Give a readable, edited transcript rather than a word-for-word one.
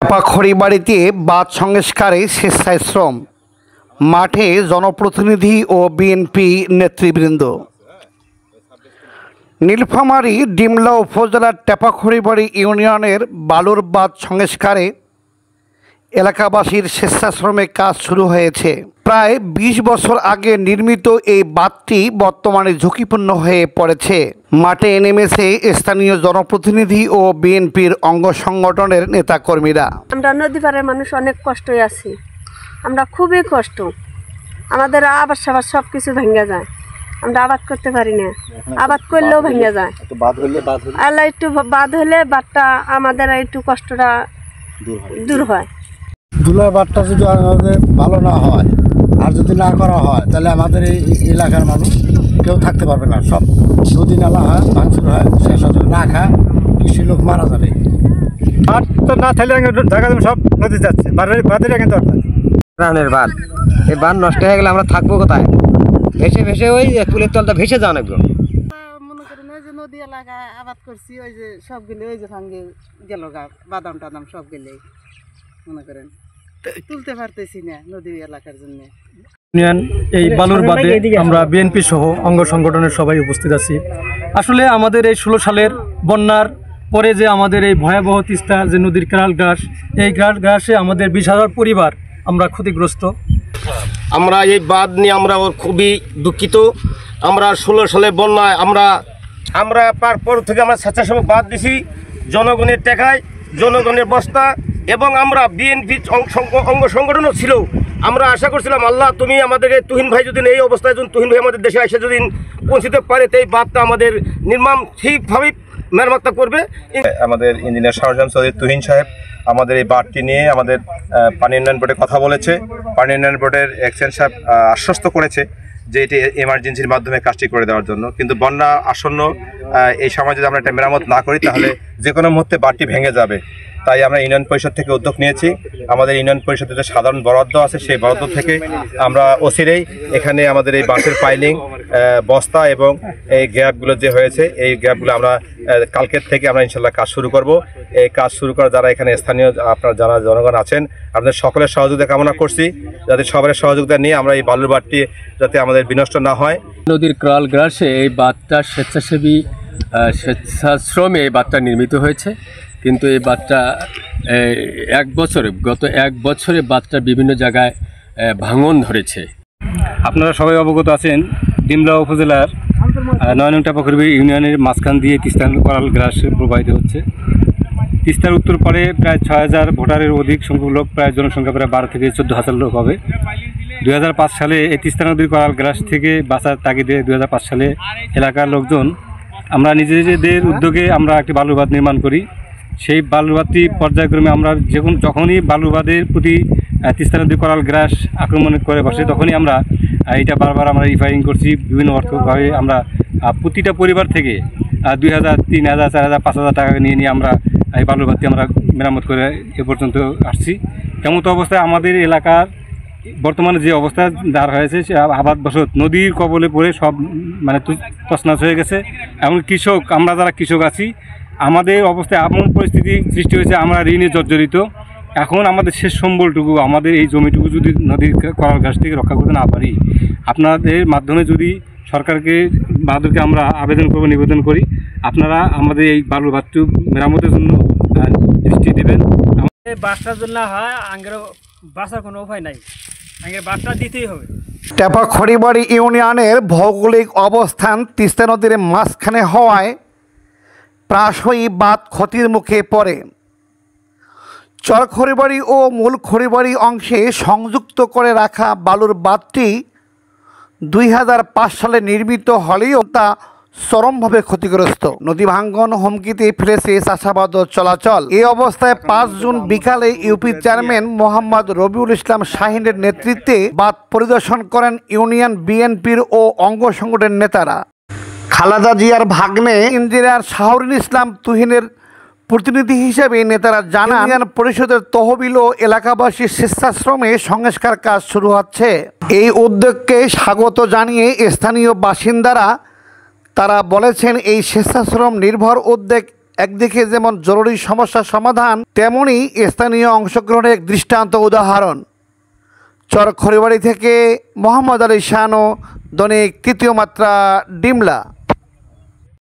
খড়িবাড়িতে বাঁধ সংস্কারে স্বেচ্ছাশ্রম মাঠে জনপ্রতিনিধি ও বিএনপি নেতৃবৃন্দ। নীলফামারী ডিমলা উপজেলার টেপাখড়িবাড়ি ইউনিয়নের বালুর বাঁধ সংস্কারে এলাকাবাসীর স্বেচ্ছাশ্রমে কাজ শুরু হয়েছে। প্রায় ২০ বছর আগে নির্মিত এই বাঁধটি বর্তমানে ঝুঁকিপূর্ণ হয়ে পড়েছে। মাঠে নেমেছে স্থানীয় জনপ্রতিনিধি ও বিএনপির অঙ্গ সংগঠনের নেতাকর্মীরা। আমরা নদী পাড়ের মানুষ অনেক কষ্টই আছি, আমরা খুবই কষ্ট। আমাদের আবাদ সাবাদ সব কিছু ভেঙে যায়, আমরা আবাদ করতে পারি না, আবাদ করলেও ভেঙে যায়। আল্লাহ একটু বাদ হলে বাদটা আমাদের একটু কষ্টটা দূর হয়। জুলাই বাদটা যদি আমাদের ভালো না হয় আর যদি না করা হয় তাহলে আমাদের এই এলাকার মানুষ কেউ থাকতে পারবে না। সব নদী নালা হয়, ভাঙচুর হয়, শেষ হচ্ছে না খা কৃষি লোক মারা যাবে। বাদ তো না থাকলে জায়গা সব নদী যাচ্ছে, বাঁধের কিন্তু প্রাণের বাঁধ। এই বাঁধ নষ্ট হয়ে গেলে আমরা থাকবো কোথায়? ভেসে ভেসে ওই ফুলের তলটা ভেসে যান একদম। মনে করেন ওই যে নদী এলাকায় আবাদ করছি, ওই যে সব গেলে ওই যে ভাঙ্গে গেল গা, বাদাম টাদাম সব গেলে মনে করেন তুলতে পারতেছি না নদী এলাকার জন্য। ইউনিয়ন এই বালুর বাঁধে আমরা বিএনপি সহ অঙ্গ সংগঠনের সবাই উপস্থিত আছি। আসলে আমাদের এই 16 সালের বন্যার পরে যে আমাদের এই ভয়াবহ তিস্তার যে নদীর ক্রাল গ্রাস, এই ক্রাল গ্রাসে আমাদের 20,000 পরিবার আমরা ক্ষতিগ্রস্ত। আমরা এই বাঁধ নিয়ে আমরা খুবই দুঃখিত। আমরা 16 সালের বন্যায় আমরা তারপর থেকে আমরা স্বেচ্ছাসেবক বাঁধ দিছি, জনগণের টাকায়, জনগণের বস্তা, এবং আমরা বিএনপি অঙ্গ সংগঠনও ছিল। আমরা আশা করছিলাম আল্লাহ তুমি আমাদেরকে তুহিন ভাই যদি এই অবস্থায় যদি তুহিন ভাই আমাদের দেশে এসে যদি পৌঁছতে পারে তো এই বাঁধটা আমাদের নির্মাণ ঠিকভাবেই মেরামতটা করবে। আমাদের ইঞ্জিনিয়ার শাহজাহান চৌধুরী তুহিন সাহেব আমাদের এই বাঁধটি নিয়ে আমাদের পানি উন্নয়ন বোর্ডে কথা বলেছে। পানি উন্নয়ন বোর্ডের এক্সচেঞ্জ সাহেব আশ্বস্ত করেছে যে এটি এমার্জেন্সির মাধ্যমে কাজটি করে দেওয়ার জন্য। কিন্তু বন্যা আসন্ন এই সময় যদি আমরা একটা মেরামত না করি তাহলে যে কোনো মুহূর্তে বাঁধটি ভেঙে যাবে। তাই আমরা ইউনিয়ন পরিষদ থেকে উদ্যোগ নিয়েছি। আমাদের ইউনিয়ন পরিষদের যে সাধারণ বরাদ্দ আছে সেই বরাদ্দ থেকে আমরা অচিরেই এখানে আমাদের এই বাঁশের পাইলিং, বস্তা এবং এই গ্যাপগুলো যে হয়েছে এই গ্যাপগুলো আমরা কালকের থেকে আমরা ইনশাল্লাহ কাজ শুরু করব। এই কাজ শুরু করা যারা এখানে স্থানীয় আপনার যারা জনগণ আছেন আপনাদের সকলের সহযোগিতা কামনা করছি, যাতে সবার সহযোগিতা নিয়ে আমরা এই বালুর বাঁধটি যাতে আমাদের বিনষ্ট না হয়। নদীর ক্রাল গ্রাসে এই বাঁধটা স্বেচ্ছাশ্রমে এই বাঁধটা নির্মিত হয়েছে, কিন্তু এই বাঁধটা গত এক বছরে বাঁধটা বিভিন্ন জায়গায় ভাঙন ধরেছে। আপনারা সবাই অবগত আছেন ডিমলা উপজেলার 9 নং টেপাখড়িবাড়ি ইউনিয়নের মাঝখান দিয়ে তিস্তা করাল গ্রাস প্রবাহিত হচ্ছে। তিস্তার উত্তর পারে প্রায় 6,000 ভোটারের অধিক সংখ্যক লোক, প্রায় জনসংখ্যা প্রায় 12 থেকে 14,000 লোক হবে। 2005 সালে এই তিস্তা নদীর করাল গ্রাস থেকে বাঁচার তাগিদে 2005 সালে এলাকার লোকজন আমরা নিজেদের উদ্যোগে আমরা একটি বালুর বাঁধ নির্মাণ করি। সেই বালুর বাঁধটি পর্যায়ক্রমে আমরা যখনই বালুর বাঁধের প্রতি তিস্তা নদী করাল গ্রাস আক্রমণ করে বসে তখনই আমরা এটা বারবার আমরা রিফারিং করছি। বিভিন্ন অর্থভাবে আমরা প্রতিটা পরিবার থেকে 2,000, 3,000, 4,000, 5,000 টাকা নিয়ে আমরা এই বালুর বাঁধটি আমরা মেরামত করে এ পর্যন্ত আসছি। এমতো অবস্থায় আমাদের এলাকার বর্তমানে যে অবস্থা দাঁড় হয়েছে সে আবাদ বসত নদীর কবলে পড়ে সব মানে তছনছ হয়ে গেছে। এমন কৃষক, আমরা যারা কৃষক আছি আমাদের অবস্থায় এমন পরিস্থিতি সৃষ্টি হয়েছে, আমরা ঋণে জর্জরিত। এখন আমাদের শেষ সম্বলটুকু, আমাদের এই জমিটুকু যদি নদীর করাল গ্রাস থেকে রক্ষা করতে না পারি, আপনাদের মাধ্যমে যদি বাহাদুরকে আমরা আবেদন করব, নিবেদন করি আপনারা আমাদের এই বালুর বাঁধটি মেরামতের জন্য দৃষ্টি দেবেন। এই বাঁধটা যদি না হয় আঙ্গের বাঁচার কোনো উপায় নাই, আঙ্গের বাঁধটা দিতেই হবে। টেপাখড়িবাড়ি ইউনিয়নের ভৌগোলিক অবস্থান তিস্তা নদীর মাঝখানে হওয়ায় প্রায়শই বাঁধ ক্ষতির মুখে পড়ে। চরখড়িবাড়ি ও মূল খড়িবাড়ি অংশে সংযুক্ত করে রাখা বালুর বাঁধটি 2005 সালে নির্মিত হলেও তা চরমভাবে ক্ষতিগ্রস্ত। নদী ভাঙ্গন হুমকিতে ফেলেছে চাষাবাদ ও চলাচল। এই অবস্থায় 5 জুন বিকালে ইউপি চেয়ারম্যান মোহাম্মদ রবিউল ইসলাম শাহিনের নেতৃত্বে বাঁধ পরিদর্শন করেন ইউনিয়ন বিএনপির ও অঙ্গ সংগঠনের নেতারা। খালেদা জিয়ার ভাগ্নে ইঞ্জিনিয়ার শাহরুল ইসলাম তুহিনের প্রতিনিধি হিসেবে নেতারা জানান ইউনিয়ন পরিষদের তহবিল ও এলাকাবাসীর স্বেচ্ছাশ্রমে সংস্কার কাজ শুরু হচ্ছে। এই উদ্যোগকে স্বাগত জানিয়ে স্থানীয় বাসিন্দারা তারা বলেছেন এই স্বেচ্ছাশ্রম নির্ভর উদ্যোগ একদিকে যেমন জরুরি সমস্যার সমাধান, তেমনি স্থানীয় অংশগ্রহণের এক দৃষ্টান্ত উদাহরণ। চর খড়িবাড়ি থেকে মোহাম্মদ আলী শানু, দৈনিক তৃতীয় মাত্রা, ডিমলা।